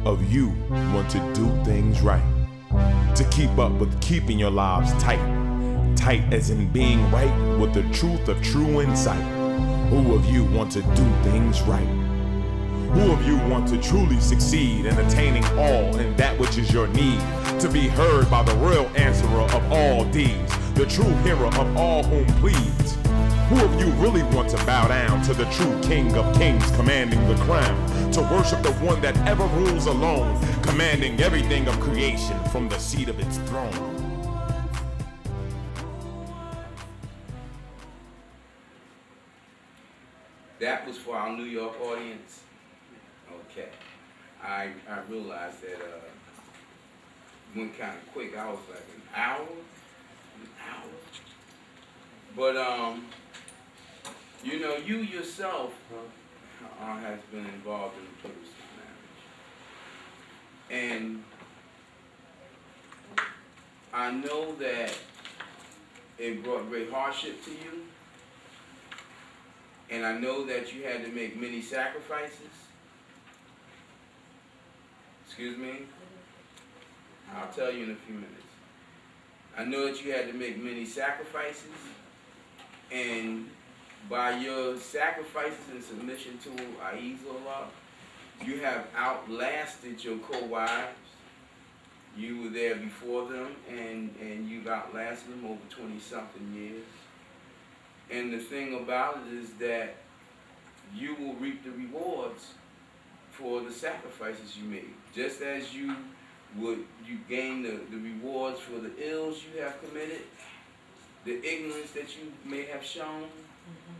of you want to do things right? To keep up with keeping your lives tight. Tight as in being right with the truth of true insight. Who of you want to do things right? Who of you want to truly succeed in attaining all in that which is your need? To be heard by the real answerer of all deeds, the true hero of all whom pleads. Who of you really want to bow down to the true King of Kings commanding the crown? To worship the one that ever rules alone, commanding everything of creation from the seat of its throne. That was for our New York audience. Okay. I realized that went kind of quick. I was like, an hour? An hour? But, you know, you yourself has been involved in the pluralistic marriage. And I know that it brought great hardship to you. And I know that you had to make many sacrifices. Excuse me? I'll tell you in a few minutes. I know that you had to make many sacrifices. And by your sacrifices and submission to Ahezaah, you have outlasted your co-wives. You were there before them, and you've outlasted them over 20-something years. And the thing about it is that you will reap the rewards for the sacrifices you made. Just as you gain the rewards for the ills you have committed, the ignorance that you may have shown,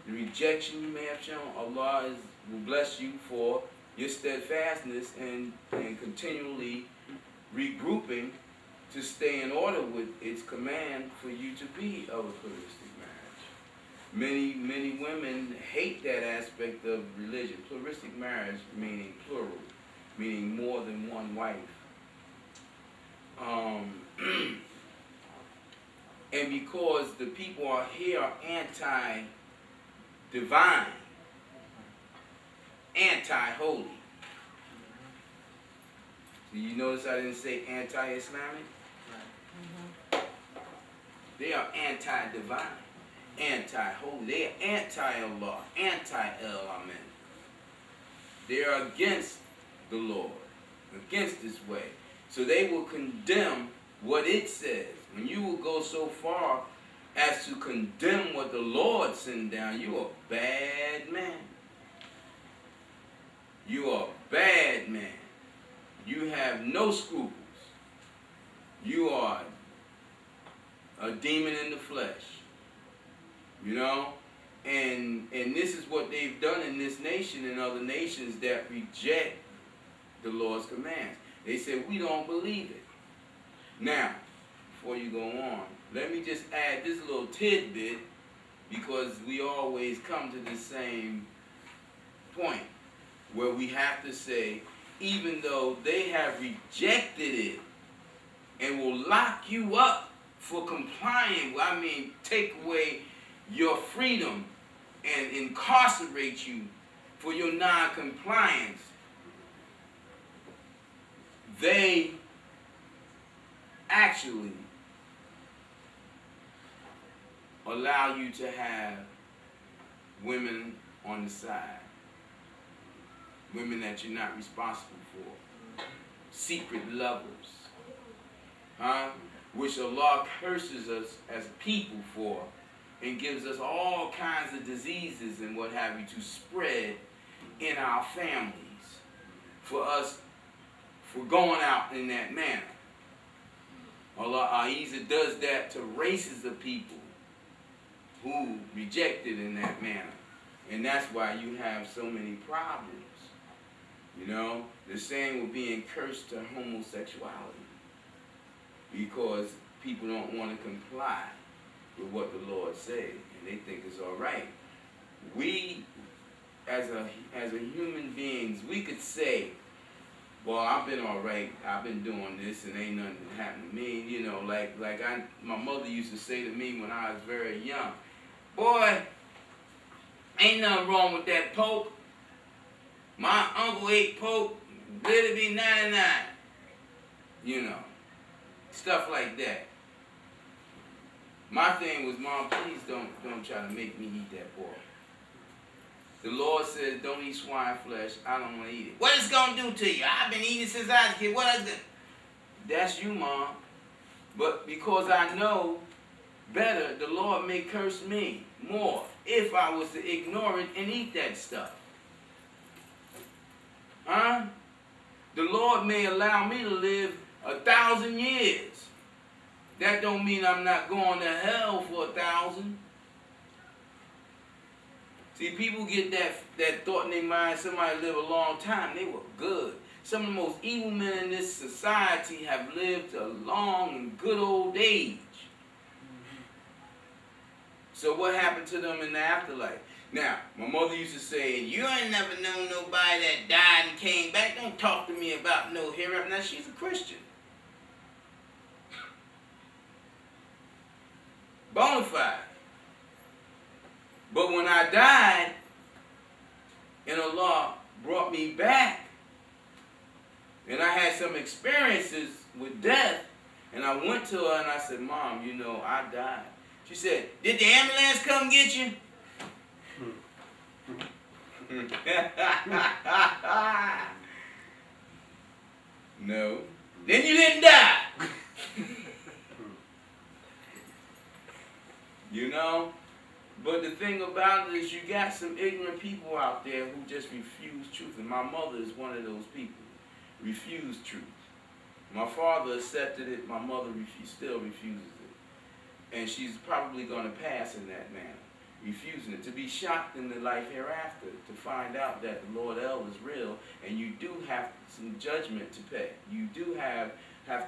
the rejection you may have shown, Allah will bless you for your steadfastness and continually regrouping to stay in order with its command for you to be of a pluralistic marriage. Many women hate that aspect of religion. Pluralistic marriage meaning plural, meaning more than one wife. And because the people are here are anti-divine, anti-holy. Do you notice I didn't say anti-Islamic? Right. They are anti-divine, anti-holy. They are anti-Allah, anti-El-Amen. They are against the Lord, against His way. So they will condemn what it says. When you will go so far as to condemn what the Lord sent down, you are a bad man. You are a bad man. You have no scruples. You are a demon in the flesh. You know? And this is what they've done in this nation and other nations that reject the Lord's commands. They say, we don't believe it. Now, before you go on, let me just add this little tidbit, because we always come to the same point where we have to say, even though they have rejected it and will lock you up for complying, take away your freedom and incarcerate you for your non-compliance, they actually allow you to have women on the side. Women that you're not responsible for. Secret lovers. Which Allah curses us as people for and gives us all kinds of diseases and what have you to spread in our families for us for going out in that manner. Allah Ahezaah does that to races of people who reject it in that manner. And that's why you have so many problems. You know, the same with being cursed to homosexuality. Because people don't want to comply with what the Lord said, and they think it's all right. We, as a human beings, we could say, well, I've been all right. I've been doing this, and ain't nothing happened to me. You know, my mother used to say to me when I was very young, boy, ain't nothing wrong with that Pope. My uncle ate Pope. Let it be 99. You know, stuff like that. My thing was, Mom, please don't try to make me eat that pork. The Lord says, don't eat swine flesh. I don't want to eat it. What it's going to do to you? I've been eating since I was a kid. What is it? That's you, Mom. But because I know better, the Lord may curse me more if I was to ignore it and eat that stuff. Huh? The Lord may allow me to live 1,000 years. That don't mean I'm not going to hell for 1,000. See, people get that thought in their mind, somebody live a long time, they were good. Some of the most evil men in this society have lived a long and good old age. So what happened to them in the afterlife? Now, my mother used to say, you ain't never known nobody that died and came back. Don't talk to me about no hereafter. Now, she's a Christian. Bonafide. But when I died, and Allah brought me back, and I had some experiences with death, and I went to her and I said, Mom, you know, I died. She said, did the ambulance come get you? No. Then you didn't die. You know? But the thing about it is you got some ignorant people out there who just refuse truth. And my mother is one of those people. Refuse truth. My father accepted it. My mother still refuses it. And she's probably going to pass in that manner. Refusing it. To be shocked in the life hereafter. To find out that the Lord El is real. And you do have some judgment to pay. You do have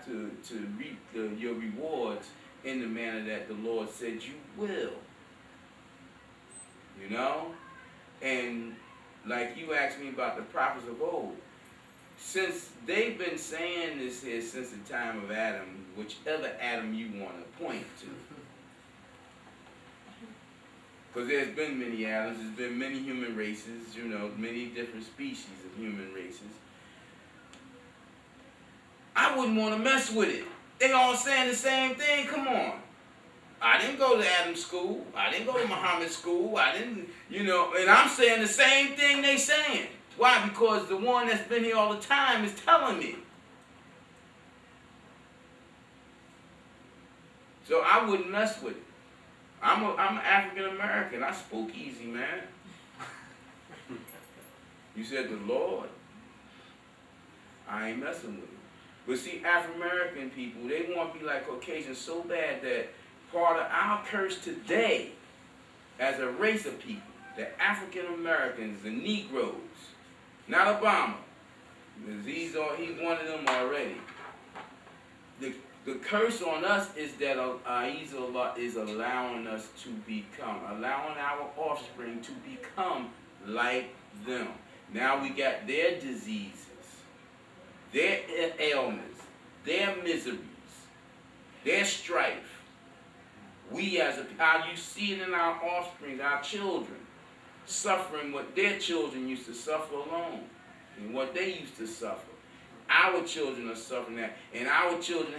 to reap your rewards in the manner that the Lord said you will. You know? And like you asked me about the prophets of old, since they've been saying this here since the time of Adam, whichever Adam you want to point to. Because there's been many Adams, there's been many human races, you know, many different species of human races. I wouldn't want to mess with it. They all saying the same thing, come on. I didn't go to Adam's school. I didn't go to Muhammad's school. I didn't, you know, and I'm saying the same thing they saying. Why? Because the one that's been here all the time is telling me. So I wouldn't mess with it. I'm African American. I spook easy, man. You said the Lord. I ain't messing with it. But see, African American people, they want to be like Caucasians so bad that part of our curse today as a race of people, the African Americans, the Negroes, not Obama, because he's one of them already. The curse on us is that Ahezaah is allowing us to become, allowing our offspring to become like them. Now we got their diseases, their ailments, their miseries, their strife. We as you see it in our offspring, our children, suffering what their children used to suffer alone and what they used to suffer. Our children are suffering that, and our children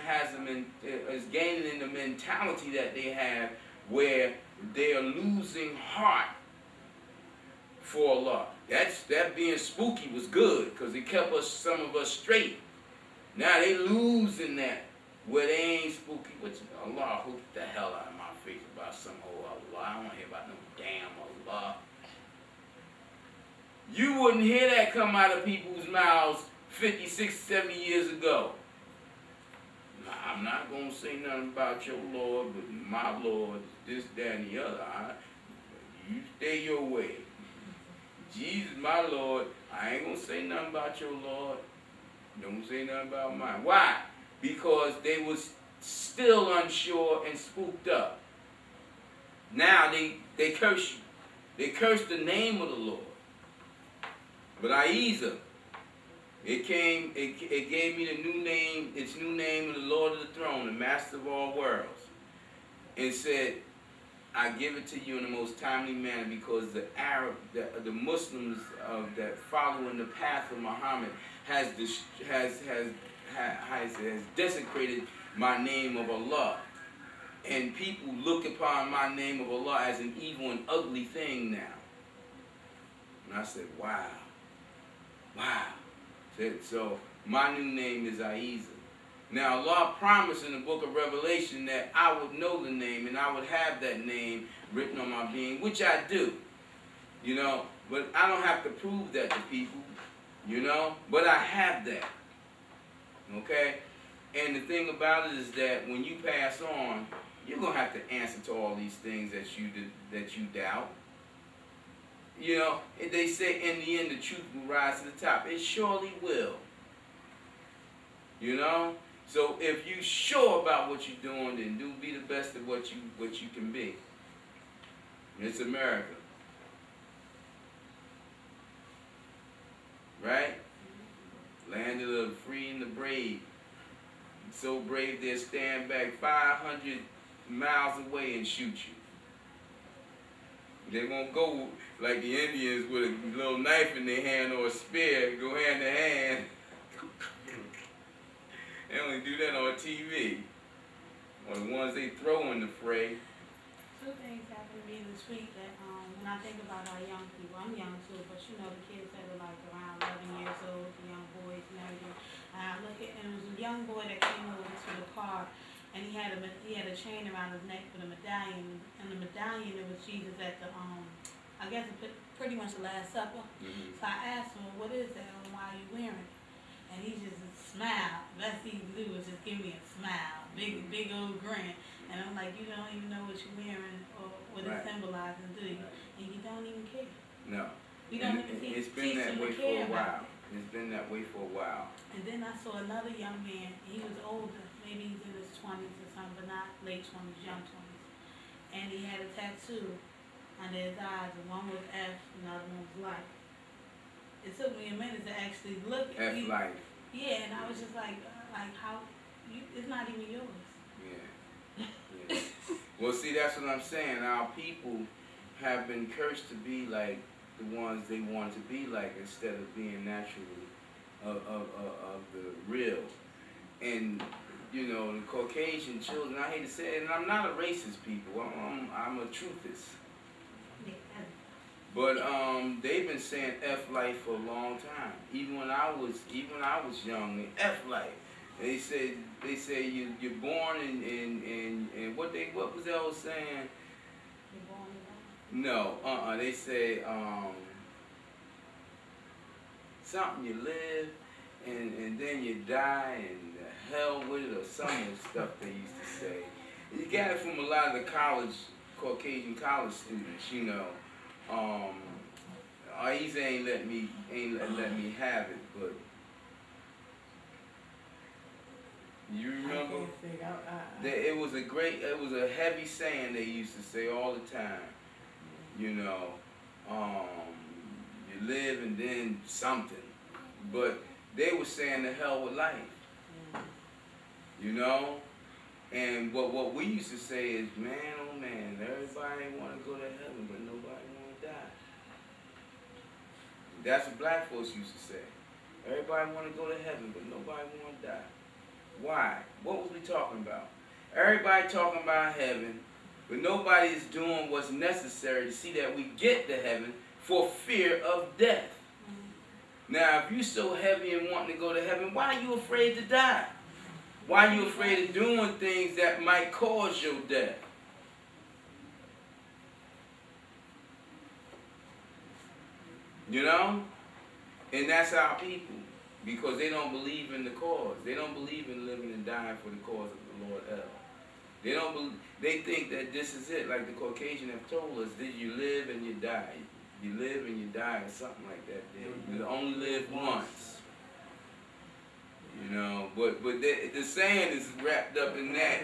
is gaining in the mentality that they have where they are losing heart for Allah. That being spooky was good because it kept some of us straight. Now they losing that where they ain't spooky. Which Allah hook the hell out of my face about some whole Allah. I don't want to hear about no damn Allah. You wouldn't hear that come out of people's mouths 50, 60, 70 years ago. Now, I'm not going to say nothing about your Lord, but my Lord, this, that, and the other. You stay your way. Jesus, my Lord, I ain't going to say nothing about your Lord. Don't say nothing about mine. Why? Because they was still unsure and spooked up. Now they curse you. They curse the name of the Lord. But Ahezaah, it gave me the new name, its new name of the Lord of the throne, the Master of all worlds, and said, I give it to you in the most timely manner because the Muslims that follow in the path of Muhammad has desecrated my name of Allah. And people look upon my name of Allah as an evil and ugly thing now. And I said, wow. So my new name is Ahezaah. Now Allah promised in the book of Revelation that I would know the name and I would have that name written on my being, which I do. You know, but I don't have to prove that to people, you know, but I have that. Okay? And the thing about it is that when you pass on, you're going to have to answer to all these things that you doubt. You know, they say in the end the truth will rise to the top. It surely will. You know? So if you're sure about what you're doing, then do be the best of what you can be. It's America. Right? Land of the free and the brave. So brave they'll stand back 500 miles away and shoot you. They won't go like the Indians with a little knife in their hand or a spear, go hand to hand. They only do that on TV. Or the ones they throw in the fray. Two things happened to me this week that when I think about our young people, I'm young too, but you know the kids that are like around 11 years old, the young boys and everything. And I look at, and it was a young boy that came over to the car, and he had a chain around his neck with a medallion, and the medallion it was Jesus at the I guess pretty much the Last Supper. Mm-hmm. So I asked him, "What is that? And why are you wearing it?" And he just smiled. Best he could do was just give me a smile, big old grin. And I'm like, you don't even know what you're wearing or what it symbolizes, do you? And you don't even care. No. We don't even teach It's been that way for a while. It's been that way for a while. And then I saw another young man. He was older, maybe he's in his 20s or something, but not late 20s, young 20s. And he had a tattoo under his eyes, and one was F, and the other one was life. It took me a minute to actually look at F life. Yeah, and I was just like how it's not even yours. Yeah. Well, see, that's what I'm saying. Our people have been cursed to be like the ones they want to be like instead of being naturally of the real. And you know, the Caucasian children, I hate to say it, and I'm not a racist people. I'm a truthist. Yeah. But they've been saying F life for a long time. Even when I was young, F life. They say you're born in what was the old saying? You're born to die? No, they say something you live and then you die and the hell with it or some of the stuff they used to say. You got it from a lot of the Caucasian college students, you know. Ahezaah ain't let me have it, but you remember? It was a heavy saying they used to say all the time. You know, you live and then something. But they were saying the hell with life. You know? And what we used to say is, man, oh man, everybody want to go to heaven, but nobody want to die. That's what black folks used to say. Everybody want to go to heaven, but nobody want to die. Why? What was we talking about? Everybody talking about heaven, but nobody is doing what's necessary to see that we get to heaven for fear of death. Now, if you're so heavy and wanting to go to heaven, why are you afraid to die? Why are you afraid of doing things that might cause your death? You know? And that's our people. Because they don't believe in the cause. They don't believe in living and dying for the cause of the Lord Allaah. They think that this is it. Like the Caucasian have told us, that you live and you die. You live and you die or something like that. You only live once. You know, but the saying is wrapped up in that.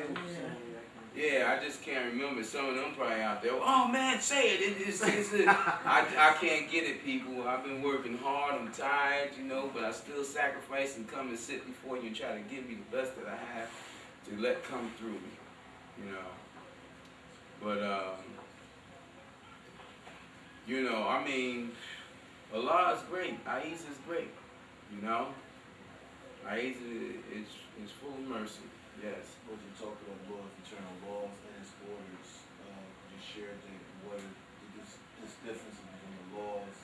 Yeah, I just can't remember. Some of them probably out there. Oh man, say it. I can't get it, people. I've been working hard. I'm tired, you know, but I still sacrifice and come and sit before you and try to give you the best that I have to let come through me. You know. But you know, I mean, Allah is great. Ahezaah is great. You know. Ahezaah is full of mercy. Yes. What you talked about, Lord's eternal laws and His orders. You shared what this difference between the laws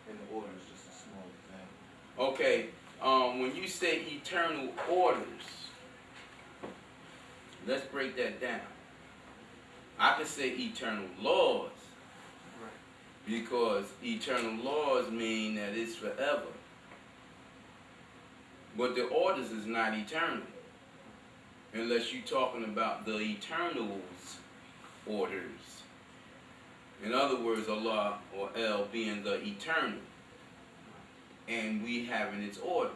and the orders. Just a small example. Okay. When you say eternal orders, let's break that down. I could say eternal laws. Because eternal laws mean that it's forever. But the orders is not eternal. Unless you're talking about the eternal's orders. In other words, Allah or El being the eternal. And we having its orders.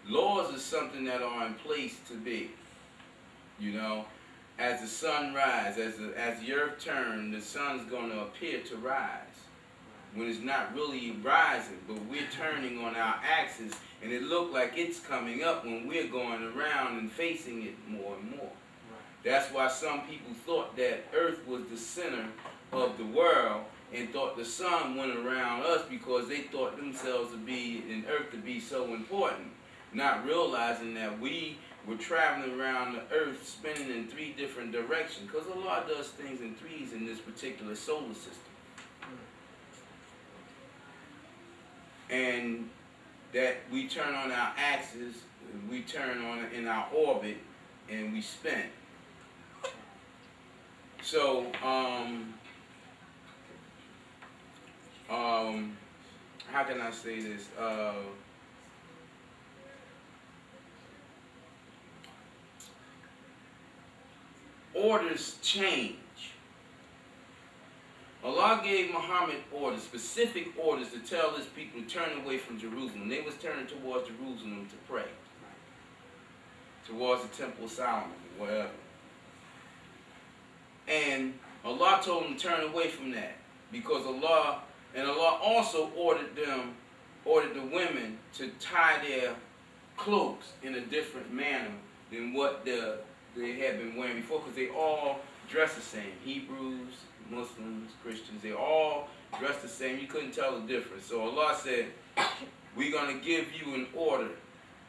Laws is something that are in place to be. You know, as the sun rises, as the earth turns, the sun's going to appear to rise. When it's not really rising, but we're turning on our axis, and it look like it's coming up when we're going around and facing it more and more. That's why some people thought that earth was the center of the world and thought the sun went around us because they thought themselves to be, and earth to be so important, not realizing that we were traveling around the earth spinning in 3 different directions, because Allah does things in threes in this particular solar system. And that we turn on our axis, we turn on in our orbit, and we spin. So, how can I say this? Orders change. Allah gave Muhammad orders, specific orders to tell his people to turn away from Jerusalem. They was turning towards Jerusalem to pray. Towards the Temple of Solomon, whatever. And Allah told them to turn away from that. Because Allah also ordered the women to tie their cloaks in a different manner than what they had been wearing before, because they all dress the same. Hebrews, Muslims, Christians, they all dress the same. You couldn't tell the difference. So Allah said, we're going to give you an order.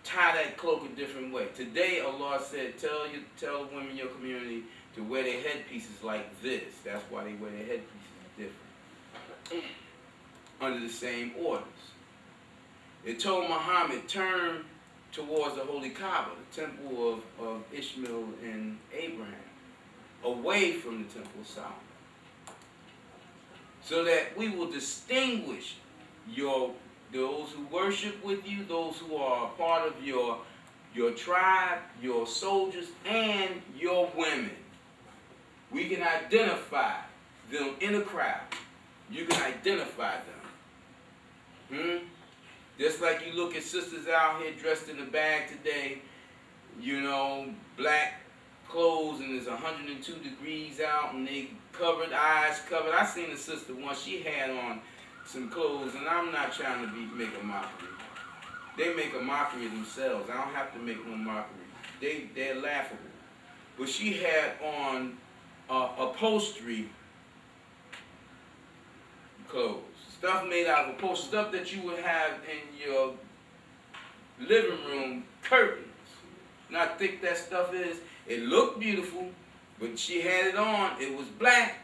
Tie that cloak a different way. Today, Allah said, tell the women in your community to wear their headpieces like this. That's why they wear their headpieces different. Under the same orders. It told Muhammad, turn towards the Holy Kaaba, the temple of Ishmael and Abraham, away from the temple of Solomon. So that we will distinguish those who worship with you, those who are a part of your tribe, your soldiers, and your women. We can identify them in a crowd. You can identify them. Just like you look at sisters out here dressed in a bag today, you know, black clothes, and it's 102 degrees out, and they covered, eyes covered. I seen a sister once, she had on some clothes, and I'm not trying to make a mockery. They make a mockery of themselves. I don't have to make no mockery. They're laughable. But she had on upholstery clothes. Stuff made out of upholstery. Stuff that you would have in your living room curtains. You know how thick that stuff is? It looked beautiful, but she had it on. It was black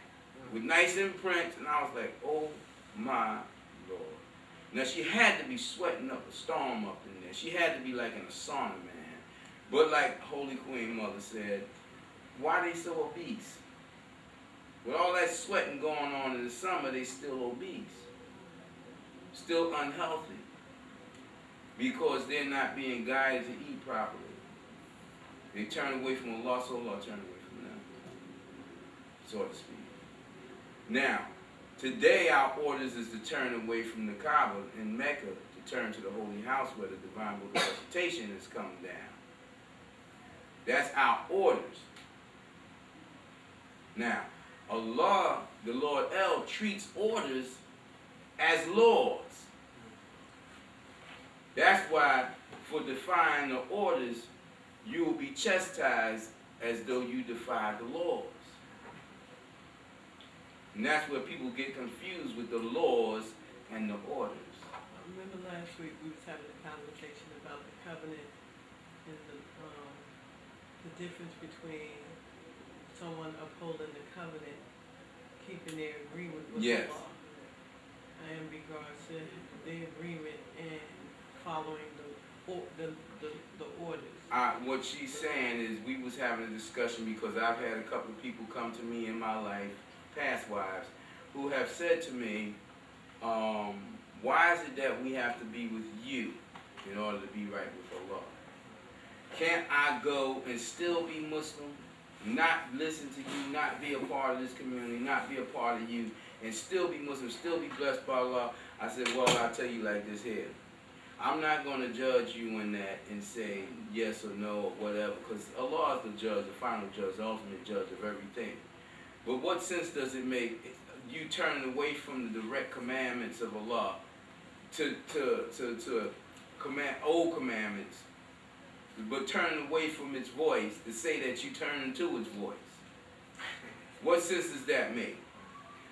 with nice imprints, and I was like, oh my Lord. Now she had to be sweating up a storm up in there. She had to be like in a sauna, man. But like Holy Queen Mother said, why are they so obese? With all that sweating going on in the summer, they still obese. Still unhealthy. Because they're not being guided to eat properly. They turn away from Allah, so Allah turn away from them. So to speak. Now, today our orders is to turn away from the Kaaba in Mecca, to turn to the Holy House where the divine book of recitation has come down. That's our orders. Now, Allah, the Lord El, treats orders as laws. That's why, for defying the orders, you will be chastised as though you defied the laws. And that's where people get confused with the laws and the orders. I remember last week we was having a conversation about the covenant difference between someone upholding the covenant, keeping their agreement with Yes. the law, in regards to the agreement and following the orders. What she's saying is we was having a discussion because I've had a couple of people come to me in my life, past wives, who have said to me, why is it that we have to be with you in order to be right with Allah? Can't I go and still be Muslim, not listen to you, not be a part of this community, not be a part of you, and still be Muslim, still be blessed by Allah? I said, well, I'll tell you like this here. I'm not going to judge you in that and say yes or no or whatever, because Allah is the judge, the final judge, the ultimate judge of everything. But what sense does it make you turning away from the direct commandments of Allah to command old commandments, but turning away from its voice to say that you turn into its voice? What sense does that make?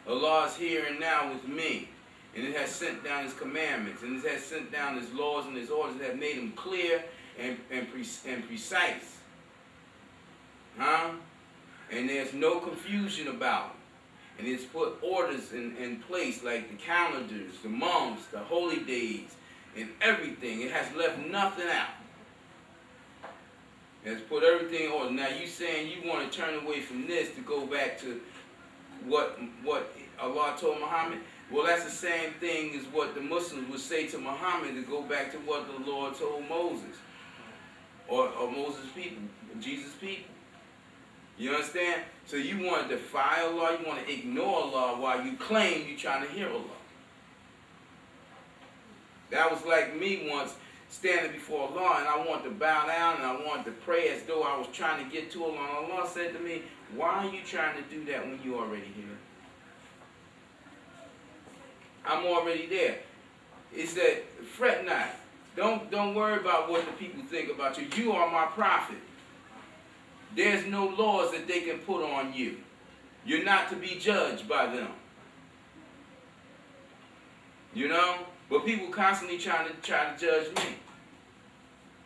Allah is here and now with me, and it has sent down His commandments, and it has sent down His laws and His orders that have made them clear and precise. And there's no confusion about it. And it's put orders in place, like the calendars, the months, the holy days, and everything. It has left nothing out. It has put everything in order. Now you saying you want to turn away from this to go back to what Allah told Muhammad? Well, that's the same thing as what the Muslims would say to Muhammad, to go back to what the Lord told Moses, or Moses' people, Jesus' people. You understand? So you want to defy Allah, you want to ignore Allah while you claim you're trying to hear Allah. That was like me once standing before Allah, and I wanted to bow down and I wanted to pray as though I was trying to get to Allah. And Allah said to me, why are you trying to do that when you're already here? I'm already there. It said, fret not. Don't worry about what the people think about you. You are my prophet. There's no laws that they can put on you. You're not to be judged by them. You know? But people constantly try to judge me.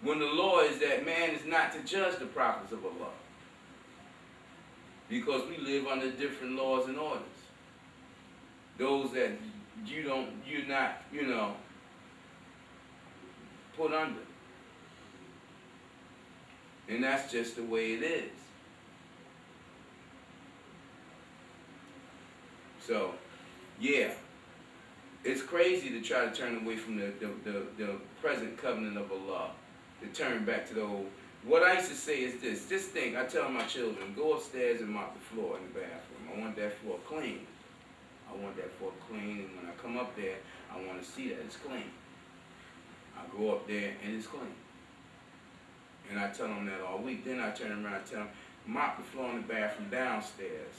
When the law is that man is not to judge the prophets of Allah. Because we live under different laws and orders. Those that you're not, put under. And that's just the way it is. So, yeah. It's crazy to try to turn away from the present covenant of Allah. To turn back to the old. What I used to say is this. This thing, I tell my children, go upstairs and mop the floor in the bathroom. I want that floor clean. I want that floor clean, and when I come up there, I want to see that it's clean. I go up there and it's clean. And I tell them that all week. Then I turn around and tell them, mop the floor in the bathroom downstairs.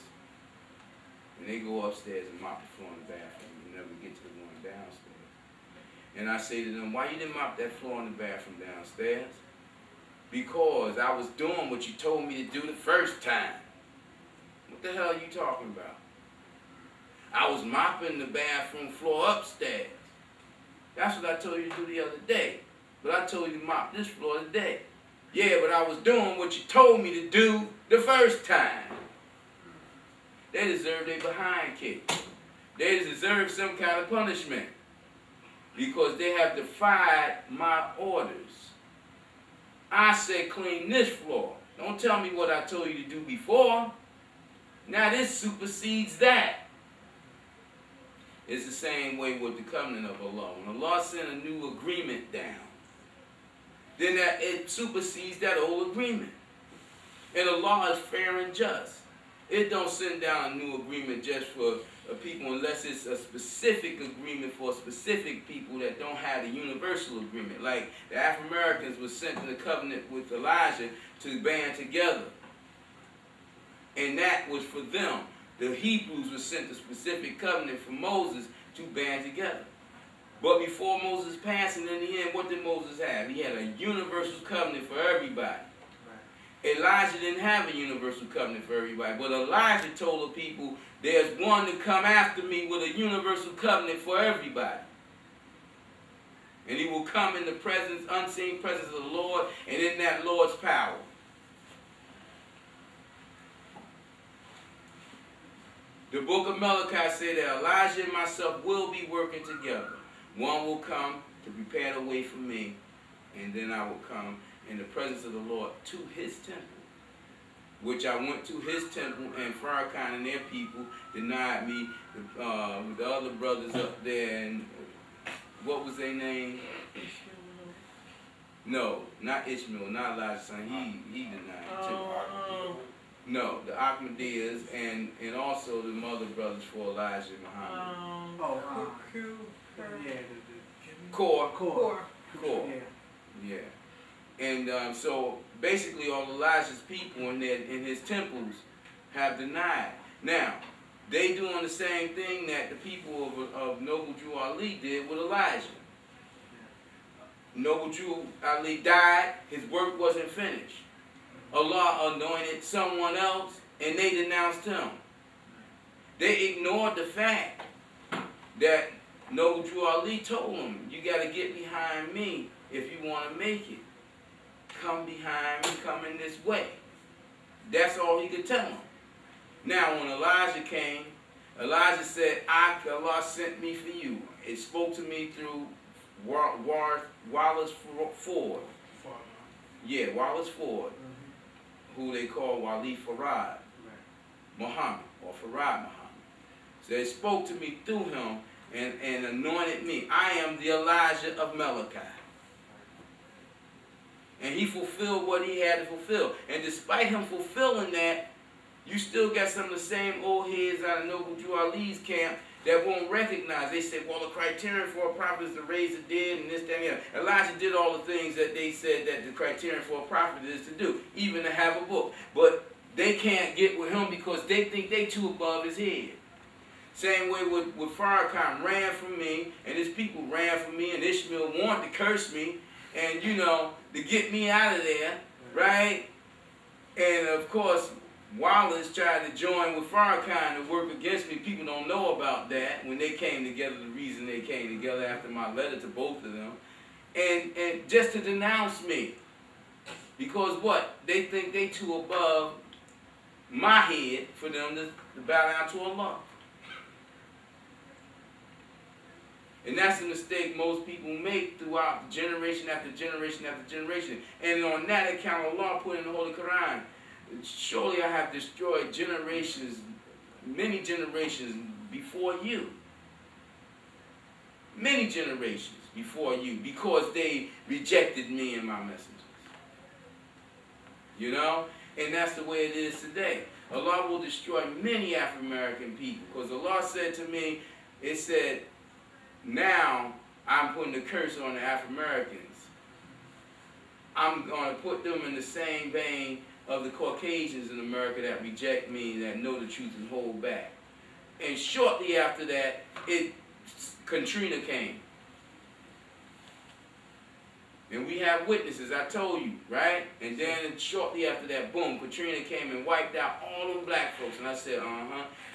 And they go upstairs and mop the floor in the bathroom. You never get to the one downstairs. And I say to them, why you didn't mop that floor in the bathroom downstairs? Because I was doing what you told me to do the first time. What the hell are you talking about? I was mopping the bathroom floor upstairs. That's what I told you to do the other day. But I told you to mop this floor today. Yeah, but I was doing what you told me to do the first time. They deserve their behind kick. They deserve some kind of punishment. Because they have defied my orders. I said clean this floor. Don't tell me what I told you to do before. Now this supersedes that. It's the same way with the covenant of Allah. When Allah sent a new agreement down, then it supersedes that old agreement. And Allah is fair and just. It don't send down a new agreement just for people unless it's a specific agreement for specific people that don't have the universal agreement. Like the Afro-Americans were sent in the covenant with Elijah to band together. And that was for them. The Hebrews were sent a specific covenant for Moses to band together. But before Moses' passing, in the end, what did Moses have? He had a universal covenant for everybody. Elijah didn't have a universal covenant for everybody, but Elijah told the people, there's one to come after me with a universal covenant for everybody. And he will come in the presence, unseen presence of the Lord, and in that Lord's power. The book of Malachi said that Elijah and myself will be working together. One will come to prepare the way for me, and then I will come in the presence of the Lord to his temple. Which I went to his temple, and Farrakhan and their people denied me. The other brothers up there, and what was their name? No, not Ishmael, not Elijah's son. He denied it too. No, the Ahmadiyas and also the mother brothers for Elijah Muhammad. Core. Yeah. And so basically all Elijah's people in his temples have denied. Now, they doing the same thing that the people of Noble Drew Ali did with Elijah. Noble Drew Ali died, his work wasn't finished. Allah anointed someone else and they denounced him. They ignored the fact that Noble Drew Ali told him, you got to get behind me if you want to make it. Come behind me, come in this way. That's all he could tell him. Now when Elijah came, Elijah said, Allah sent me for you. It spoke to me through Wallace Ford. Yeah, Wallace Ford, who they call Wali Farad Muhammad, or Farad Muhammad. So it spoke to me through him and anointed me. I am the Elijah of Malachi. And he fulfilled what he had to fulfill. And despite him fulfilling that, you still got some of the same old heads out of Noble Drew Ali's camp that won't recognize. They say, well, the criterion for a prophet is to raise the dead and this, that, and the other. Elijah did all the things that they said that the criterion for a prophet is to do, even to have a book. But they can't get with him because they think they too above his head. Same way with Farrakhan ran from me, and his people ran from me, and Ishmael wanted to curse me, and, you know, to get me out of there, right? And, of course, Wallace tried to join with Farrakhan to work against me. People don't know about that when they came together, the reason they came together after my letter to both of them. And just to denounce me. Because what? They think they too above my head for them to bow down to Allah. And that's the mistake most people make throughout generation after generation after generation. And on that account, Allah put in the Holy Quran, surely I have destroyed generations, many generations before you. Many generations before you, because they rejected me and my messengers. You know? And that's the way it is today. Allah will destroy many African-American people. Because Allah said to me, it said, now I'm putting the curse on the African-Americans. I'm going to put them in the same vein of the Caucasians in America that reject me, that know the truth and hold back. And shortly after that, Katrina came. And we have witnesses, I told you, right? And then shortly after that, boom, Katrina came and wiped out all them black folks. And I said,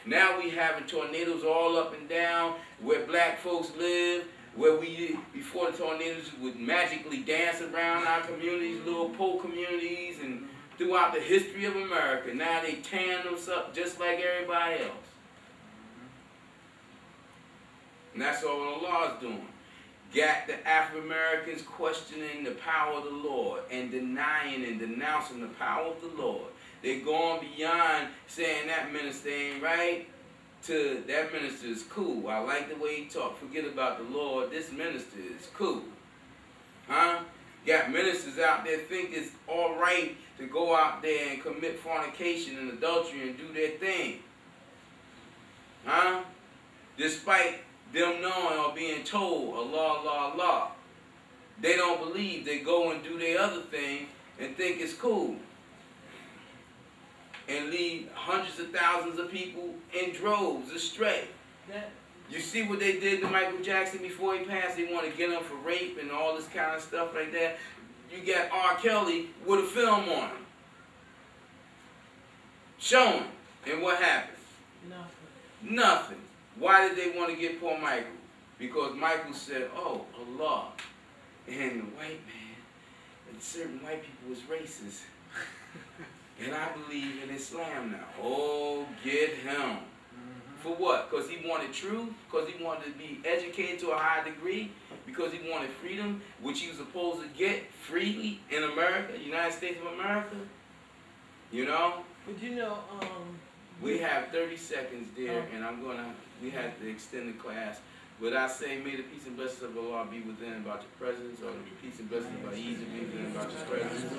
Now we having tornadoes all up and down where black folks live, where we, before the tornadoes, would magically dance around our communities, little poor communities, and throughout the history of America. Now they tearing us up just like everybody else. And that's all Allah is doing. Got the African-Americans questioning the power of the Lord and denying and denouncing the power of the Lord. They're going beyond saying that minister ain't right to that minister is cool. I like the way he talk. Forget about the Lord. This minister is cool. Huh? Got ministers out there think it's all right to go out there and commit fornication and adultery and do their thing. Huh? Despite them knowing or being told, Allah, Allah, Allah. They don't believe. They go and do their other thing and think it's cool. And lead hundreds of thousands of people in droves astray. You see what they did to Michael Jackson before he passed? They want to get him for rape and all this kind of stuff like that. You got R. Kelly with a film on him. Showing. And what happened? Nothing. Why did they want to get poor Michael? Because Michael said, oh, Allah. And the white man, and certain white people was racist. And I believe in Islam now. Oh, get him. For what? Because he wanted truth? Because he wanted to be educated to a high degree? Because he wanted freedom, which he was supposed to get freely in America, United States of America? You know? But you know, We have 30 seconds there, and we have to extend the class. But I say, may the peace and blessings of Allah be within about your presence, or the peace and blessings of Ahezaah be within about your presence.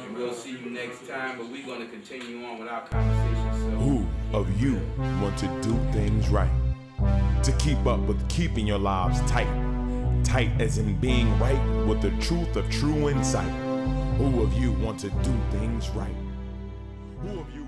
And we'll see you next time, but we're going to continue on with our conversation. So, Who of you want to do things right? To keep up with keeping your lives tight. Tight as in being right with the truth of true insight. Who of you want to do things right? Who of you